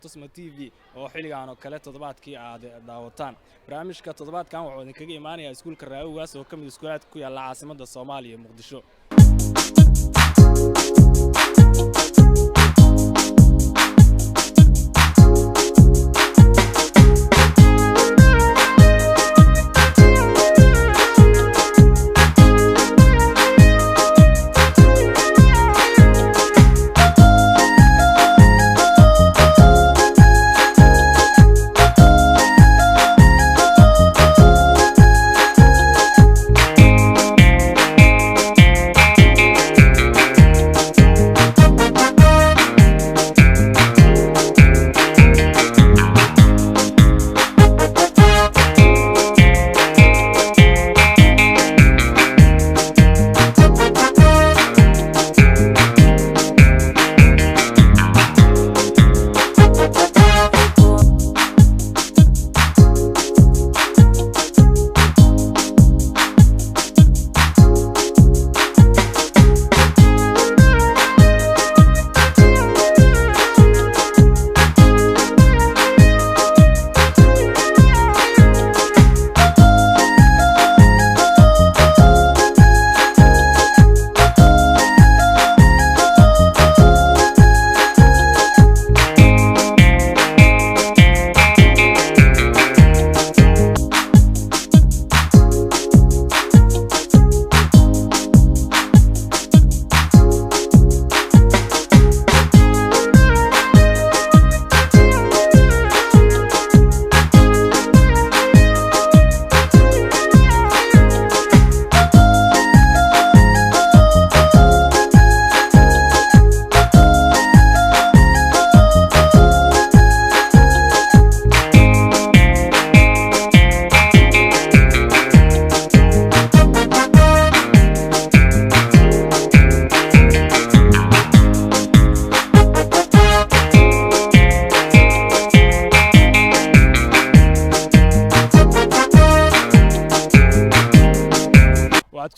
Tusma TV oo xiligan oo kale toddobaadkii aad daawataan barnaamijka toddobaadkan wuxuu idinkaga imaanayaa iskuulka Raawugaas oo kamid iskuulaadka ku yaala caasimadda Soomaaliya Muqdisho.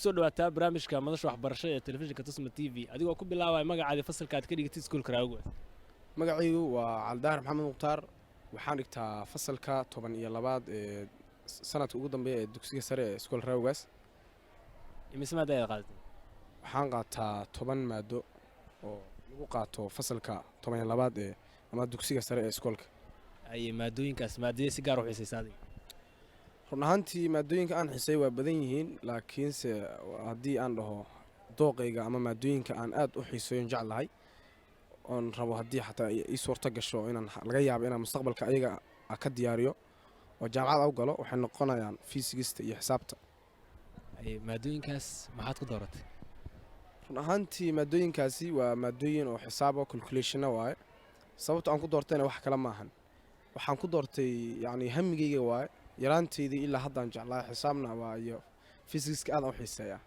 Kusoo dhawaataa barnaamijka madasha waxbarashada ee telefishinka Tusma TV adigoo ku bilaabay magacaada fasalka aad ka dhigtay iskuulka Raawugaas. Magacaygu waa Caldaar Maxamed Muqtaar waxaan dhigtaa fasalka 12 ee sanadka ugu dambeeya ee dugsiga sare ee iskuulka Raawugaas. Imise maada ay qaadatay? Waxaan qaataa 10 maado oo lagu qaato fasalka 12 ee ama dugsiga sare ee iskuulka. Ay maadooyinkaas maadada si gaar ah u xiisaysay. Runaantii maadooyinka aan xisay waa badan yihiin laakiin se hadii aan dhaho dooqeyga ama maadooyinka aan aad u xiiseeyo jeclahay oon rabo hadii xataa ii suurta gasho inaan laga yaabo inaan mustaqbalka ayaga ka diyaariyo oo jaamacad u galo waxay noqonayaan physics iyo xisaabta. Ay maadooyinkaas maxaad ku dooratay? Runaantii maadooyinkaasi waa maadooyin oo xisaab oo calculation waaye sababta aan ku doortayna wax kala ma ahan waxaan ku doortay yani hamigeyga waaye yaraanteedii ilaa haddaan jeclaa xisaabna waa iyo physics aad u xiiseeyaa.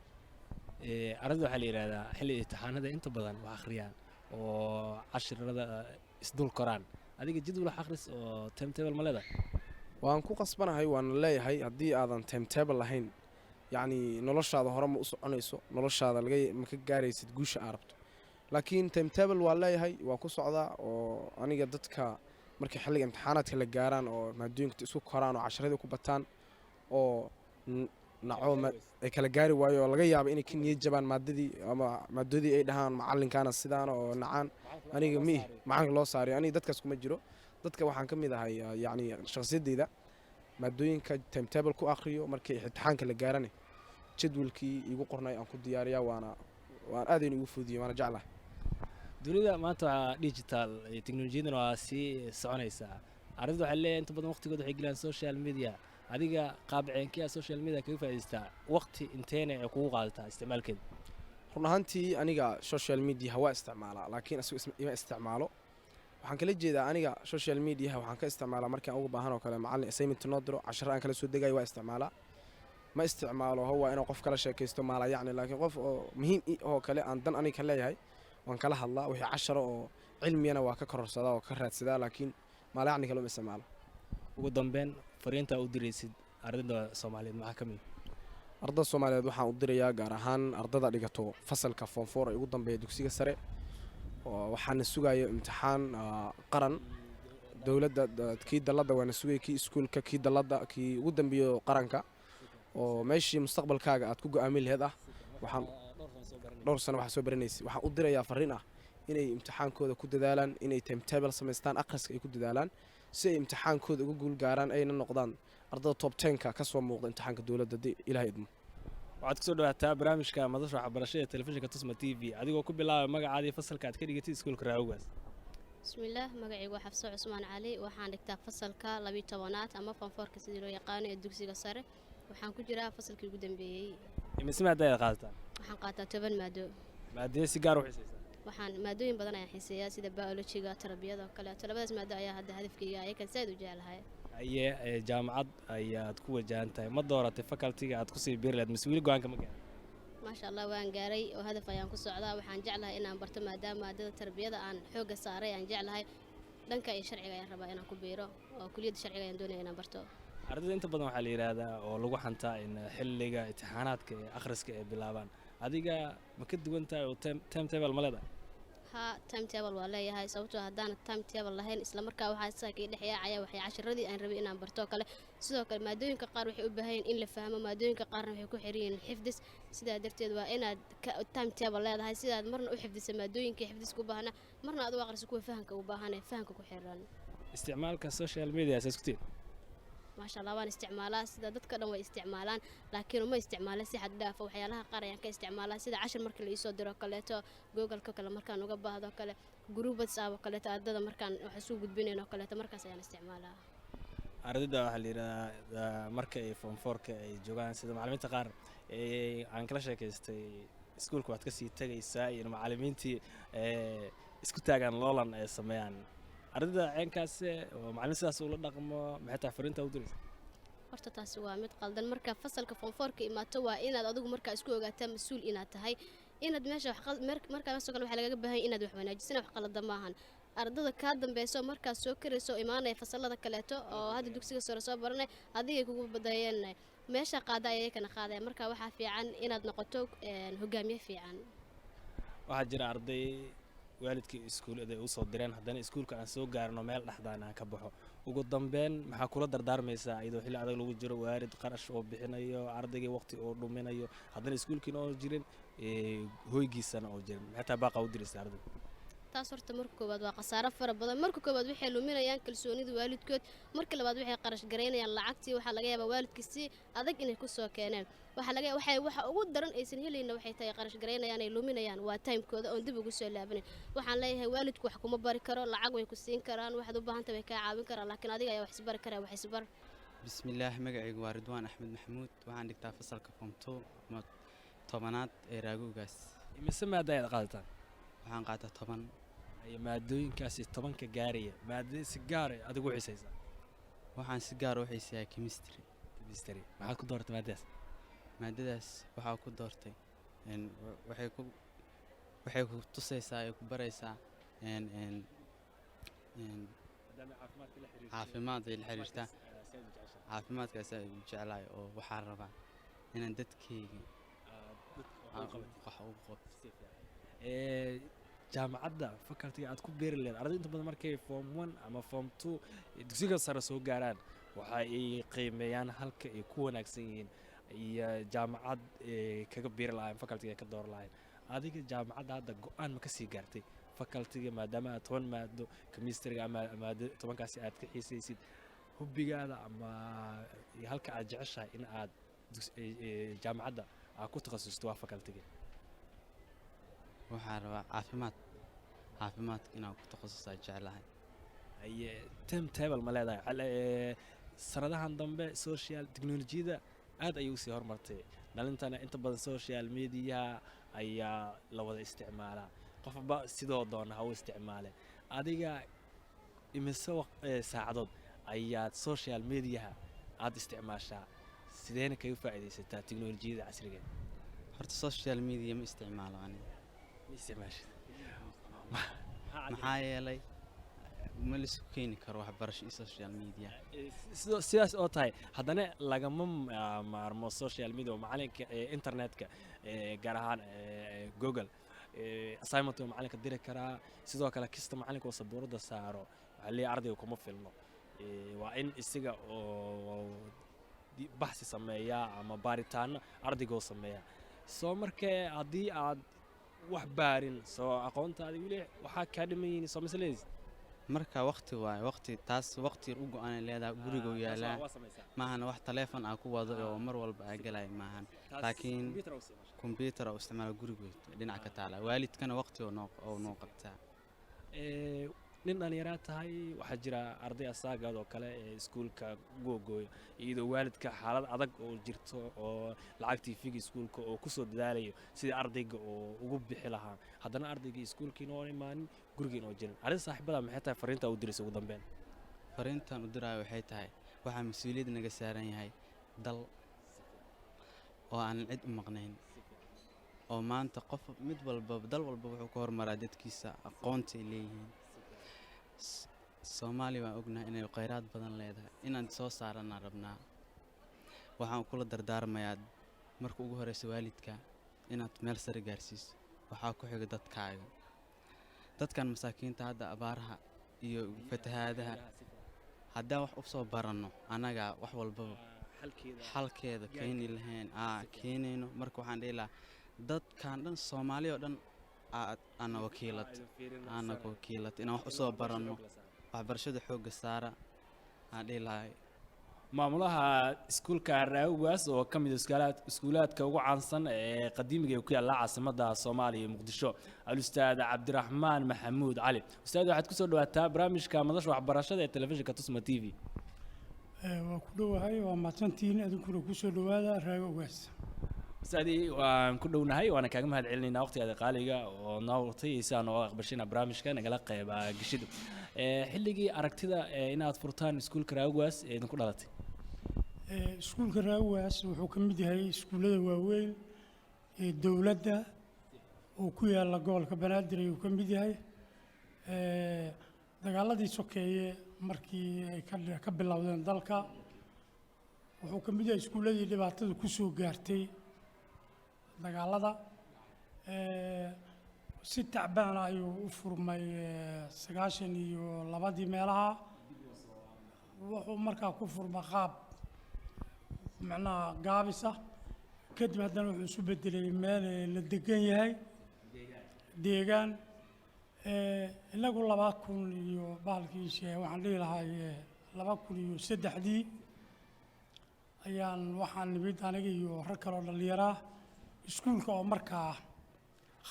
Arada waxa la yiraahdaa xilli imtixaanada inta badan wax akhriyaan oo casharada isdul koraan adiga jadwal akhris oo timetable ma leedahay? Waan ku qasbanahay waan leeyahay hadii aadan timetable lahayn yani noloshaada hore ma u soconayso noloshaada ma ka gaaraysid guusha aad rabto laakiin timetable waa leeyahay waa ku socdaa oo aniga dadka markii xilliga imtixaanaadka la gaaraan oo maadooyinka isku koraan oo casharada ku bataan oo naco ay kala gaari waayo laga yaabo inay ka niyad jabaan maadadii ay dhahaan macallinkana sidaan oo nacaan aniga macallinka loo saariyo aniga dadkaas kuma jiro dadka waxaan ka mid ahay yani shakhsiyadeeda maadooyinka timetable ku akhriyo markii imtixaanka la gaarane jadwalkii igu qornay aan ku diyaariyaa waan aad ugu fududiyo waan jeclahay. dunida maanta digital technology-dan waa si soconaysa ardaydu waxay leeyihiin inta badan waqtigooda waxay galaan social media adiga qaabceenkii social media kaga faa'iideystaa waqti inteena ay kugu qaadataa isticmaalkeeda? runaantii aniga social media waa isticmaalaa laakiin ima isticmaalo waxaan kala jeedaa aniga social media waxaan ka isticmaalaa markaan ugu baahan oo kale macallin assignment noo diro casharo aan kala soo degayo waa isticmaalaa ma isticmaalo waa inuu qof kala sheekaysto maala yacni laakiin qof oo muhiim oo kale aan dan aniga leeyahay waan kala hadlaa wixii casharo oo cilmiyana waa ka kororsadaa oo ka raadsadaa laakiin maala yacni kale ma isticmaalo. ugu dambeyn fariinta u diraysid ardayda Soomaaliyeed maxaa ka mid ardayda Soomaaliyeed waxaan u dirayaa gaar ahaan ardayda dhigato fasalka form 4 ee ugu dambeeya dugsiga sare oo waxaan sugayo imtixaan qaran dowladda kii dalladda waana sugay kii iskuulka kii dalladda kii ugu dambeeyo qaranka oo meeshii mustaqbalkaaga aad ku go'aamin laheed ah. waxaan dhowr sano waxaa soo baranaysay waxaan u dirayaa farriin ah inay imtixaankooda ku dadaalaan, inay timetable samaystaan, akhriska ay ku dadaalaan si ay imtixaankooda uga guul gaaraan ayna noqdaan ardada top 10ka ka soo muuqda imtixaanka dowladda haddii ilaahay idmo. waxaad ku soo dhawaataa barnaamijka madasha waxbarashada ee telefishinka Tusma TV adigoo ku bilaabay magacaadii fasalka aad ka dhigatay iskuulka Raawgaas. bismillaah magacaygu waa Xafso Cusmaan Cali waxaan dhigtaa fasalka 12aad ama form 4ka sidii loo yaqaan ee dugsiga sare waxaan ku jiraa fasalkii ugu dambeeyay. imise maadada aad qaadataa? waxaan qaataa 10 maado. maadada si gaar u xiisaysaa? waxaan maadooyin badan ayaan xiiseeyaa sida biology-ga, tarbiyada oo kale. labadaas maado ayaa hadda hadafkayga ayaga saad u jecelahay. aye jaamacad ayaad ku wajahan tahay ma dooratay faculty-ga aad ku sii biiri lahayd mas'uuliyad go'aanka ma gaaray? maasha Allah waan gaaray oo hadaf ayaan ku socdaa. waxaan jeclahay inaan barto maadaama maadada tarbiyada aan xooga saaray aan jeclahay dhanka iyo sharciga ayaan rabaa inaan ku biiro oo kulliyadda sharciga ayaan doonaya inaan barto. ardayda inta badan waxaa la yidhaahdaa oo lagu xantaa in xilliga imtixaanaadka ee akhriska ay bilaabaan adiga ma ka duwan tahay oo timetable ma leedahay? ها timetable waa leeyahay sababtoo haddaan timetable lahayn isla markaa waxaa saakay dhexyaacaya waxay casharadii aan rabay inaan barto kale sidoo kale maadooyinka qaar waxay u baahan in la fahmo maadooyinka qaarna waxay ku xiriireen xifdis sidaa darteed waa inaad timetable leedahay sidaad marna u xifdiso maadooyinka xifdis ku baahna marna aad u aqriso kuwa fahanka u baahan fahanka ku xiran. isticmaalka social media asaas ku tiin ما شاء الله waan isticmaalaa sida dadka dhan way isticmaalaan laakiin uma isticmaalo si xad dhaaf waxyaalaha qaar ayaan ka isticmaalaa sida cashar marka la isoo diro kaleeto google-ka kale markaan uga baahdo kale group WhatsApp kaleeto ardada markaan wax soo gudbinayno kaleeto markaas ayaan isticmaalaa. ardayda waxaa la yidhaahdaa marka ay form 4ka ay joogaan sida macallimiinta qaar aan kala sheekaystay iskuulka waad ka sii tagaysaa iyo macallimiintii isku taagaan loolan ay sameeyaan ardayda ceenkaas oo macallin sidaas ula dhaqmo maxay tahay fariinta u diraysaa? horta taasi waa mid qaldan marka fasalka form 4ka imaato waa inaad adigu markaa isku ogaataa mas'uul inaad tahay inaad meesha markaa meesha kale waxa laga baahan inaad wax wanaajiso wax qalad maahan ardada ka dambeeyso markaa soo karayso imaanay fasalada kaleeto oo hadda dugsiga sare soo baranay adiga kugu badayeen meesha qaada ayay kana qaaday marka waxa fiican inaad noqoto hogaamiye fiican. waxaa jira arday waalidkii iskuulada ay u soo direen haddana iskuulka aan soo gaarno meel dhaxdaan aan ka baxo ugu dambeyn maxaa kula dardaarmaysaa iyadoo xilli adag lagu jiro waalid qarash oo bixinayo ardaygii waqti oo dhuminayo haddana iskuulkiina oo jirin hoygiisana oo jirin maxay tahay baaqa u diraysaa ardayda? taas horta marka koowaad waa khasaaro fara badan marka koowaad waxay luminayaan kalsoonida waalidkood marka labaad waxay qarash gareynayaan lacagtii waxa laga yaabaa waalidkii si adag inay ku soo keeneen waxa ugu daran aysan helayna waxay tahay qarash gareynayaan ay luminayaan waa timekooda oo dib ugu soo laabanay waxaan leeyahay waalidku wax kuma bari karo lacag way ku siin karaan waxaad u baahan tahay way ka caawin karaan laakiin adiga ayaa wax isbari kara wax isbar. bismillaah magacaygu waa Ridwaan Axmed Maxamuud waxaan dhigtaa fasalka form 2 tobanaad ee Raawgaas. imise maadada aad qaadataa? waxaan qaataa 10 ay maadooyinkaasi 10ka gaaraya maadada si gaar ah adigu xiisaysaa? waxaan si gaar ah u xiiseeyaa chemistry. maxaad ku dooratay maadadaas? maadadaas waxaa ku doortay waxay ku tusaysaa ay ku baraysaa caafimaad ay la xiriirtaa caafimaadkaas ay jeclahay oo waxaan rabaa inaan dadkayga wax ugu qabto. jaamacadda faculty aad ku beeri leedahay ardayda inta badan markay form 1 ama form 2 dugsiga sare soo gaaraan waxa ay qiimeeyaan halka ay ku wanaagsan yihiin iyo jaamacad kaga beeri lahayn faculty ka door lahayn adiga jaamacadda hadda go'aan ma ka sii gaartay faculty maadaama aad 10 maado chemistry ama maado 10kaasi aad ka xiisaysid hubbigaada ama halka aad jeceshahay in aad jaamacadda aad ku takhasusto waa faculty waxaan rabaa caafimaadka inaan ku takhasusaa jeclahay. aye timetable ma leedahay sanadahan dambe social technology-da aad ayuu sii hormartay dhalintana inta badan social media ayaa la wada isticmaalaa qofba sidoo doona ha u isticmaale adiga imise saacadood ayaad social media aad isticmaashaa sideena kaga faa'iidaysataa technology-da casriga? horta social media ma isticmaalo aniga maxaa yeelay ma la isku keeni karo waxbarasho iyo social media sidaas oo tahay haddana lagama maarmo social media oo macalinka internetka gaar ahaan google assignment oo macalinka diri karaa sidoo kale kasta macalinka oo sabuurada saaro waxaa leeyahay ardayga kuma filno waa in isaga oo baxsi sameeya ama baaritaano ardayga sameeya soo markee haddii aad wax baarin soo aqoontaada weli waxaa kaa dhimayiin soo masleys marka waqti waaye waqti taas waqti u go'an leedahay guriga yaalaa maahan wax telefoon aan ku wado oo mar walba aan galay maahan laakiin computer oo isticmaalo guriga dhinaca ka taala waalidkana waqti oo noo qabtaa nin dhalinyaro tahay waxaa jira arday asaagaad oo kale ee iskuulka googooyo iyadoo waalidka xaalad adag oo jirto oo lacagtii figa iskuulka oo ku soo dadaalayo sidii ardayga oo ugu bixi lahaa haddana ardaygii iskuulkiina oo imaanin gurigiina oo jirin arrin saaxiibada maxay tahay fariinta u diraysa ugu dambeyn fariintan u diraayo waxay tahay waxaa mas-uuliyad naga saaran yahay dal oo aan cid u maqnayn oo maanta qof mid walba dal walba wuxuu ka hormaraa dadkiisa aqoonta ay leeyihiin Soomaaliya waan ognahay inay kheyraad badan leedahay inaan soo saarana rabnaa waxaan kula dardaarmayaa marka ugu horeysa waalidka inaad meel sare gaarsiiso waxaa ku xiga dadkaaga dadkan masaakiinta hadda abaaraha iyo fatahaadaha haddaan wax u soo baranno annaga wax walbaba xalkeeda keeni lahayn keenayno marka waxaan dhihi lahaa dadkan dhan Soomaaliya oo dhan ana wakiilad inaan wax u soo baranno waxbarashada xoogga saara aan dhihi lahay maamulaha iskuulka Raawgaas oo ka mid ah iskuulaadka ugu caansan ee qadiimiga ee ku yaalla caasimadda Soomaaliya Muqdisho al-Ustaad Cabdiraxmaan Maxamuud Cali ustaad waxaad ku soo dhawaataa barnaamijka madasha waxbarashada ee telefishinka Tusma TV waa ku dhawahay waa maasantiin adinkuna ku soo dhawaada Raawgaas ustaadi waan ku dhownahay waana kaaga mahad celinaynaa waqtigaada qaaliga oo noortaysan oo aqbashina barnaamijka nagala qayb gashido xilligii aragtida inaad furtaan iskuulka Raawgaas ee idinku dhalatay iskuulka Raawgaas wuxuu ka mid yahay iskuulada waaweyn ee dawladda oo ku yaala gobolka Banaadir ayuu ka mid yahay dagaaladii sokeeye markii ay ka bilowdeen dalka wuxuu ka mid yahay iskuuladii dhibaatada ku soo gaartay dagaalada si tacbaan ayuu u furmay 92 meelaha wuxuu markaa ku furmay qaab macnaha gaabisa kadib haddana wuxuu isu bedelay meel la degan yahay deegaan inagu 2000 iyo baalkiisa waxaan dhihi lahaa 2003 ayaan waxaan nimid aniga iyo rag kale oo dhalinyaro iskuulka oo markaa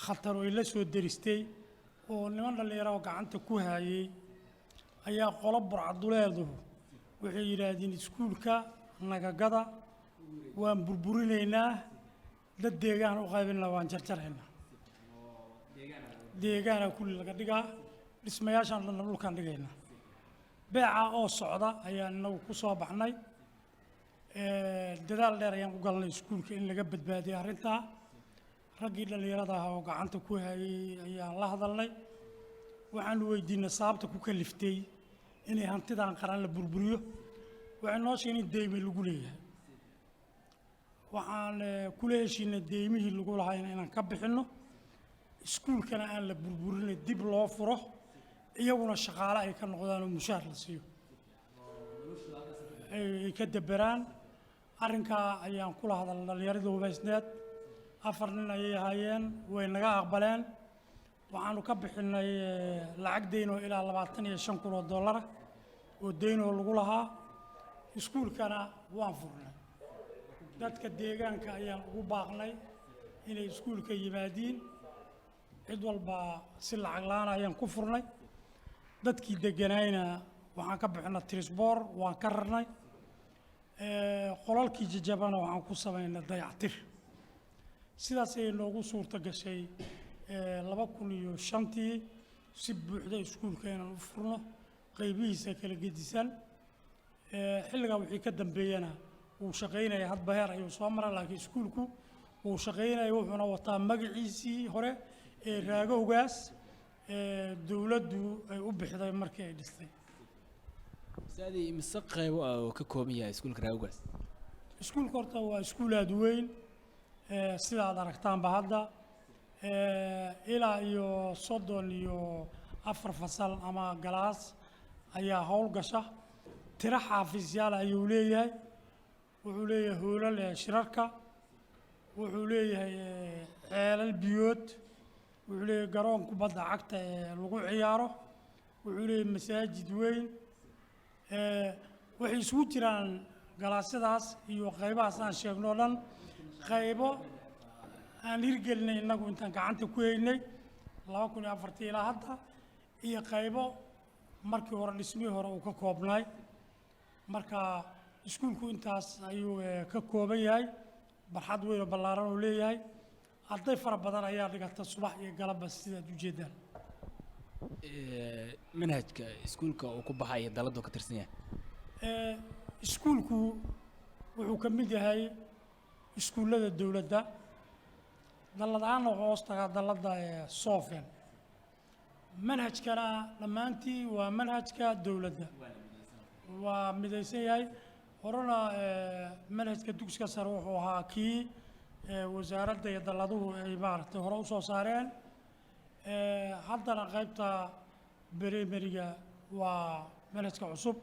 khatar ay la soo daristay oo niman dhalinyaro oo gacanta ku hayay ayaa qolo burcaduleedu waxay yiraahdeen iskuulka nagagada waan burburinaynaa dad deegaan u qaybinaa waan jarjaraynaa deegaana kulli laga dhigaa dhismayaashan dhan dhulkaan dhigaynaa beeca oo socda ayaan inagu ku soo baxnay dadaal dheer ayaan u galnay iskuulka in laga badbaadiyo arrintaa raggii dhalinyarada ah oo gacanta ku hayay ayaan la hadalnay waxaan weydiinay sababta ku kaliftay inay hantidan qaran la burburiyo waxay noo sheegeen in deymo lagu leeyahay waxaan kula heshiinay deymihii lagu lahaa inaan ka bixinno iskuulkana aan la burburinay dib loo furo iyaguna shaqaale ay ka noqdaan oo mushaar la siiyo ay ka dabaraan arrinkaa ayaan kula hadalnay dhallinyaradii hubaysneed 4 nin ayay ahaayeen way naga aqbaleen waxaanu ka bixinay lacag deyn oo ilaa $25,000 oo deyn oo lagu lahaa iskuulkana waan furnay dadka deegaanka ayaan ugu baaqnay inay iskuulka yimaadiin cid walba si lacag la'aan ayaan ku furnay dadkii deganayna waxaan ka bixinay trisboor waan ka rarnay qolalkii jajabana waxaan ku samaynay dayactir sidaas ayay noogu suurta gashay 2005tii si buuxda iskuulka inaan u furno qaybihiisa kala gedisan xilligaa wixii ka dambeeyana wuu shaqaynaya hadba heer ayuu soo maray laakiin iskuulku wuu shaqaynaya wuxuuna wataa magaciisii hore ee Raawgaas dawladdu ay u bixday markii ay dhistay saadi mise qaybo oo ka kooban yahay iskuulka Raawgaas iskuulka horta waa iskuul aad u weyn sida aad aragtaanba hadda ilaa iyo 34 fasal ama galaas ayaa howl gasha tiro xaafisyaal ayuu leeyahay wuxuu leeyahay hoolal shirarka wuxuu leeyahay ceelal biyood wuxuu leeyahay garoon kubadda cagta ee lagu ciyaaro wuxuu leeyahay masaajid weyn waxay isugu jiraan galaasyadaas iyo qaybahaas aan sheegno dhan qaybo aan hirgelinay innagu intaan gacanta ku haynay 2004 ilaa hadda iyo qaybo markii hore dhismihii hore uu ka koobnay marka iskuulku intaas ayuu ka kooban yahay barxad weyn oo ballaaran uu leeyahay arday fara badan ayaa dhigata subax iyo galabba sidaad u jeedaan manhajka iskuulka uu ku baxaya daladu ka tirsan yahay iskuulku wuxuu ka mid yahay iskuullada dowladda dallad ahaanna wuxuu hoos tagaa dalladda sofen manhajkana dhammaantii waa manhajka dowladda waa midaysan yahay horena manhajka dugsiga sare wuxuu ahaa kii wasaaradda iyo dalladuhu ay maaragtay hore u soo saareen haddana qaybta beremeriga waa manhajka cusub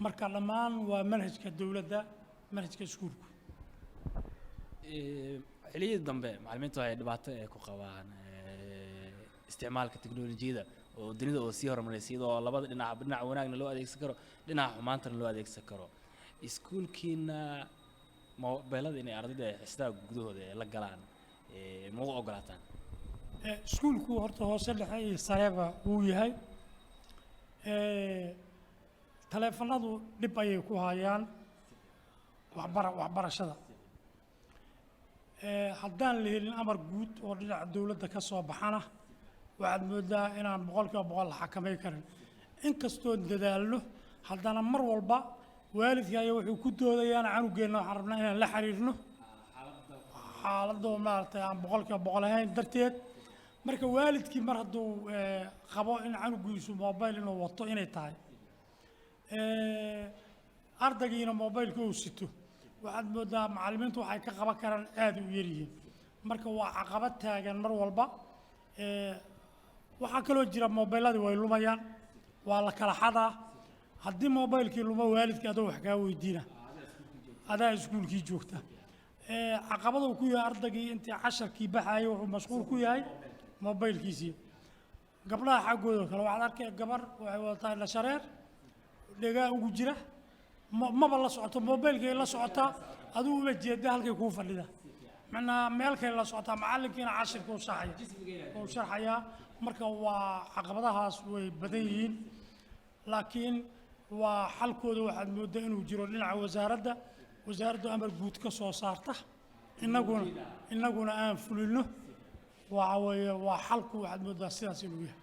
marka dhammaan waa manhajka dowladda manhajka iskuulku xilliyadii dambe macallimiintu waxay dhibaato ay ku qabaan isticmaalka teknolojiyadda oo dunida oo sii horumaraysa iyadoo labada dhinac wanaagna loo adeegsan karo dhinaca xumaantana loo adeegsan karo iskuulkiina mobeelada inay ardayda xisaab gudahooda la galaan ma u ogolaataan iskuulku horta hoose dhexe iyo sareba wuu yahay taleefanadu dhib ayay ku hayaan waxbarashada haddaan la helin amar guud oo dhinaca dowladda ka soo baxana waxaad moodaa inaan 100% la xakamay karin inkastoo dadaalno haddana mar walba waalidka ayaa wuxuu ku doodayaan canugeenna waxaan rabnaa inaan la xiriirno xaaladoo maaragtay aan 100% ahayn darteed marka waalidkii mar hadduu qabo in canugiisu mobile inuu wato inay tahay ardaygiina mobileka uu sito waxaad moodaa macallimiintu waxay ka qaban karaan aad u yar yihiin marka waa caqabad taagan mar walba waxaa kaloo jira mobiladii way lumayaan waa la kala xadaa haddii mobilkii lumo waalidkii adoo wax kaa weydiina adaa iskuulkii joogta caqabada uu ku yahay ardaygii intii casharkii baxayay wuxuu mashquul ku yahay mobilkiisii gabdhaha xaggooda kale waxaad arkay gabar waxay wadataa indha shareer dhegaa ugu jira maba la socoto mobilkay la socotaa aduu uma jeeda halkay kuu fadhida macnaa meelkay la socotaa macallinkiina cashirka uu sharxayaa marka waa caqabadahaas way badan yihiin laakiin waa xalkooda waxaad moodaa inuu jiro dhinaca wasaaraddu amar guud ka soo saarta innaguna aan fulino waxa weeye waa xalku waxaad moodaa sidaas inuu yahay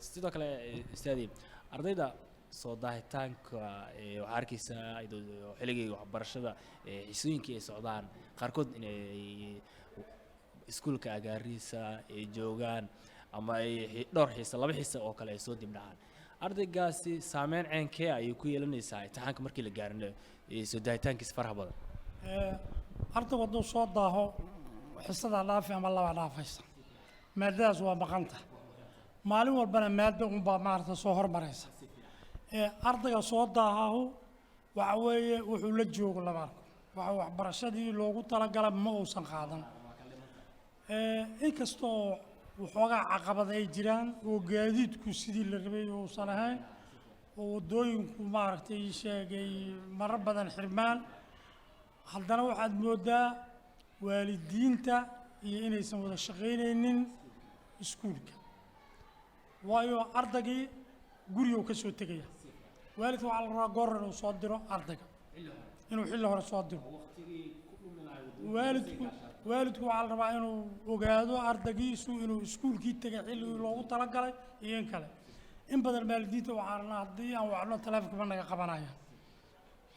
sidoo kale ustaadi ardayda soo daahitaanka waxaa arkaysaa xilligii waxbarashada xisooyinkii ay socdaan qaarkood inay iskuulka agaarihiisa ay joogaan ama ay dhowr xiisa 2 xiisa oo kale ay soo dib dhacaan ardaygaasi saameyn ceenkee ayay ku yeelanaysaa imtixaanka markii la gaarino soo daahitaankiisa faraha badan ardaygu hadduu soo daaho xisadaa dhaafi ama laba dhaafaysa maadadaas waa maqanta maalin walbana maadda unbaa maaragta soo hormaraysa ardayga soo daahahu waxa weeye wuxuu la joogo lama arko waxa waxbarashadii loogu talagalay ma uusan qaadan inkastoo waxoogaa caqabad ay jiraan oo gaadiidku sidii la rabay uusan ahayn oo waddooyinku maaragtay sheegay marar badan xirmaan haddana waxaad moodaa waalidiinta iyo inaysan wada shaqaynaynin iskuulka waayo ardaygii guriguu ka soo tegaya waalidka waxaa la rabaa goor inuu soo diro ardayga inuu xilli hore soo diro waalidku waxaa la rabaa inuu ogaado ardaygiisu inuu iskuulkii tegay xilligii loogu talagalay iyo in kale in badan waalidiinta waxaa rabnaa haddii aan wacno taleefonka ma naga qabanayaan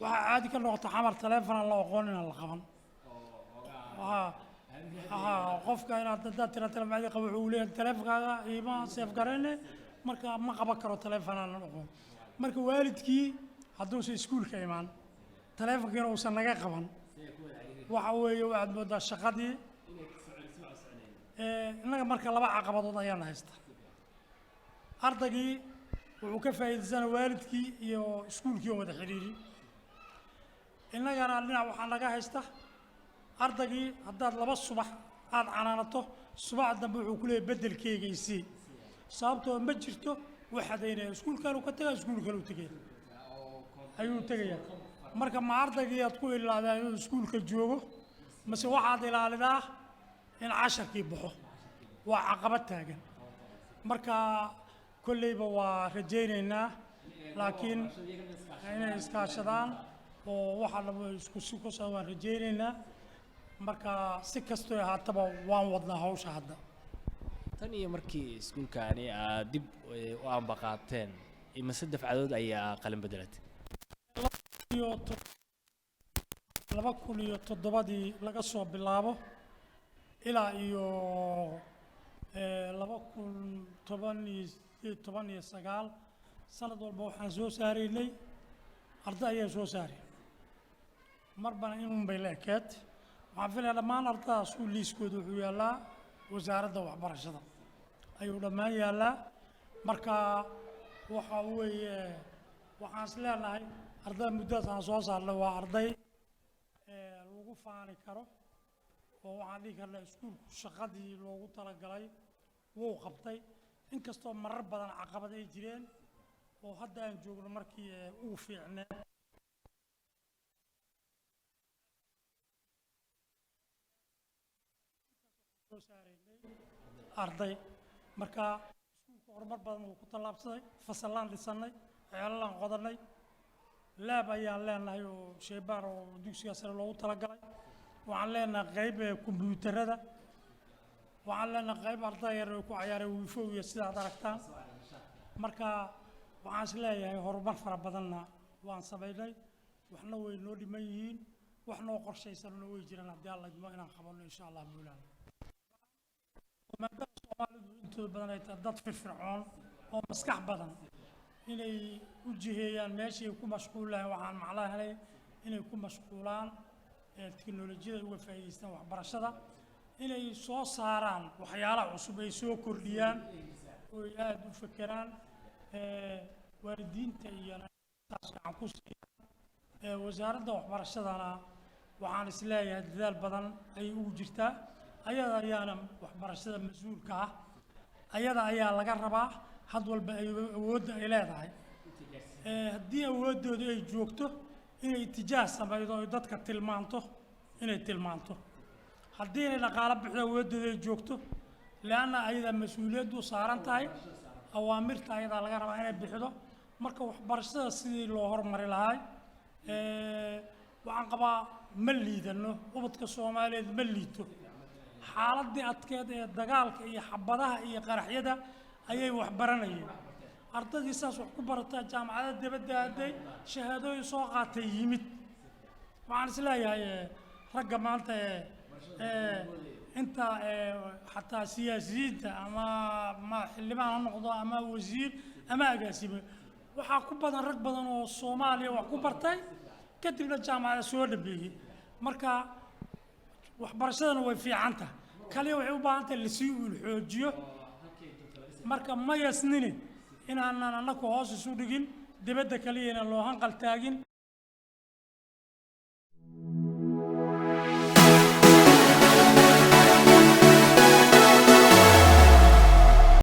waxaa caadi ka noqota xamar taleefon aan la aqoon inaan la qaban qofka inaad haddaad tira taleefon qaba wuxuu leeyahay taleefonkaaga iima seef garayne marka ma qaban karo taleefon aan aqoon marka waalidkii hadduusan iskuulka imaan taleefonkiina uusan naga qaban waxa weeye waxaad moodaa shaqadii innaga marka 2 caqabadood ayaan haysta ardaygii wuxuu ka faa'iidaysana waalidkii iyo iskuulkii oo wada xidhiiri innagana dhinac waxaa naga haysta ardaygii haddaad laba subax aad canaanato subax dambe wuxuu ku leeyahay beddelkeyga isii sababtoo ma jirto waxadaynaya iskuulkan uu ka tagaa iskuulkan uu tegaya ayuu tegayaa marka ma ardaygii aad ku ilaaldaa inuu iskuulka joogo mase waxaad ilaalidaa in casharkii baxo waa caqabad taagan marka kolleyba waa rajaynaynaa laakiin inay iskaashadaan oo waxa laba isku si ku soo waan rajaynaynaa marka si kastoo ahaataba waan wadnaa hawsha hadda tan iyo markii iskuulkaani aad dib u ambaqaateen imase dafcadood ayaa qalin bedelatay 2007 laga soo bilaabo ilaa iyo 2019 sanad walba waxaan soo saaraynay arday ayaa soo saaray marbana inun bay la ekeed waxaan filayaa dhammaan ardadaas uu liiskooda wuxuu yaallaa wasaaradda waxbarashada ayuu dhammaan yaallaa marka waxa weeye waxaan is leenahay ardada muddadaas aan soo saarnay waa arday lagu faani karo oo waxaan dhihi karnaa iskuulku shaqadii loogu talagalay wuu qabtay inkastoo marar badan caqabad ay jireen oo hadda aan joogno markii uu fiicnee soo saaraynay arday marka iskuulku horumar badan uu ku tallaabsaday fasallaan dhisannay ceelallaan qodanay laab ayaan leenahay oo shaybaar oo dugsiga sare loogu talagalay waxaan leenahay qayb kombiyuutarada waxaan leenahay qayb arday yar oo ku ciyaaray wiifow iyo sidaad aragtaan marka waxaan is leeyahay horumar fara badanna waan samaynay waxna way noo dhiman yihiin wax noo qorshaysanna way jiraan haddii alla idmo inaan qabanno insha allah buulaan maadaama soomaalidu intooda badan ay tahay dad firfircoon oo maskax badan inay u jiheeyaan meeshii ay ku mashquulaan waxaan macnaha helay inay ku mashquulaan teknolojiyada uga faa'iidaystaan waxbarashada inay soo saaraan waxyaalaha cusub ay soo kordhiyaan oo ay aada u fekeraan waalidiinta iyo taas gacan ku siiyaan wasaaradda waxbarashadana waxaan is leeyahay dadaal badan ayay ugu jirtaa ayada ayaana waxbarashada mas-uulka ah ayada ayaa laga rabaa had walba ay awoodda ay leedahay haddii awooddooda ay joogto inay tijaah samaydo ay dadka tilmaanto inay tilmaanto haddii inay dhaqaalo bixido awooddooda ay joogto leanna ayadaa mas-uuliyaddu saaran tahay awaamirta ayadaa laga rabaa inay bixido marka waxbarashada sidii loo hormari lahay waxaan qabaa ma liidano ubadka soomaaliyeed ma liito xaaladii adkeed ee dagaalka iyo xabadaha iyo qaraxyada ayay wax baranayeen ardaydii saas wax ku barataa jaamacada dibadda aaday shahaadooyin soo qaatay yimid waxaan is leeyahay ragga maanta inta xataa siyaasiyiinta ama xildhibaan ha noqdo ama wasiir ama agaasime waxaa ku badan rag badan oo soomaaliya wax ku bartay kadibna jaamacada soo dhabeeyey marka waxbarashadana way fiican tahay kaliya waxay u baahan tahay lasii uulxoojiyo marka ma yasnini inaanan annaku hoos isu dhigin dibadda kaliya inaan loo hanqal taagin